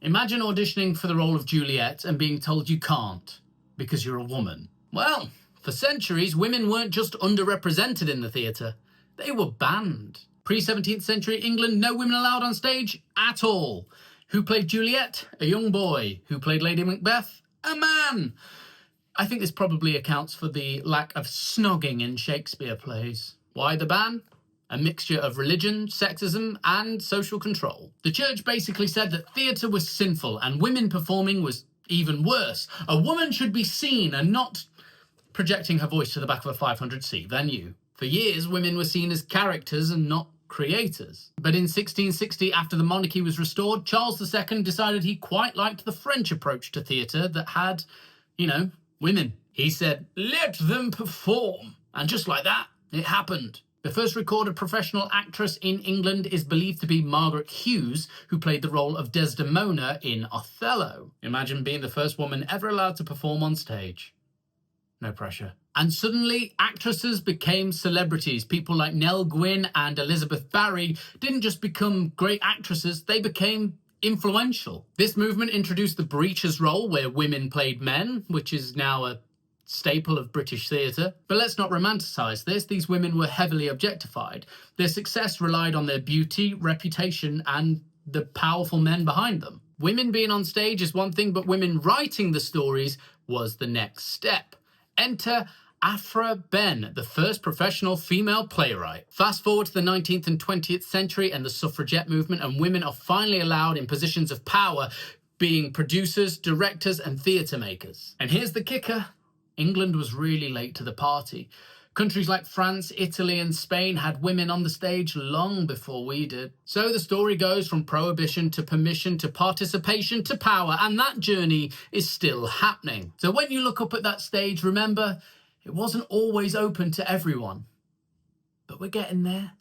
Imagine auditioning for the role of Juliet and being told you can't because you're a woman. Well, for centuries, women weren't just underrepresented in the theatre, they were banned. Pre-17th century England, no women allowed on stage at all. Who played Juliet? A young boy. Who played Lady Macbeth? A man. I think this probably accounts for the lack of snogging in Shakespeare plays. Why the ban? A mixture of religion, sexism, and social control. The church basically said that theatre was sinful and women performing was even worse. A woman should be seen and not projecting her voice to the back of a 500-seat venue. For years, women were seen as characters and not creators. But in 1660, after the monarchy was restored, Charles II decided he quite liked the French approach to theatre that had, women. He said, "Let them perform." And just like that, it happened. The first recorded professional actress in England is believed to be Margaret Hughes, who played the role of Desdemona in Othello. Imagine being the first woman ever allowed to perform on stage. No pressure. And suddenly, actresses became celebrities. People like Nell Gwyn and Elizabeth Barry didn't just become great actresses, they became influential. This movement introduced the breeches role, where women played men, which is now a staple of British theatre. But let's not romanticise this. These women were heavily objectified. Their success relied on their beauty, reputation, and the powerful men behind them. Women being on stage is one thing, but women writing the stories was the next step. Enter Aphra Behn, the first professional female playwright. Fast forward to the 19th and 20th century and the suffragette movement, and women are finally allowed in positions of power, being producers, directors, and theatre makers. And here's the kicker. England was really late to the party. Countries like France, Italy, and Spain had women on the stage long before we did. So the story goes from prohibition to permission to participation to power, and that journey is still happening. So when you look up at that stage, remember, it wasn't always open to everyone. But we're getting there.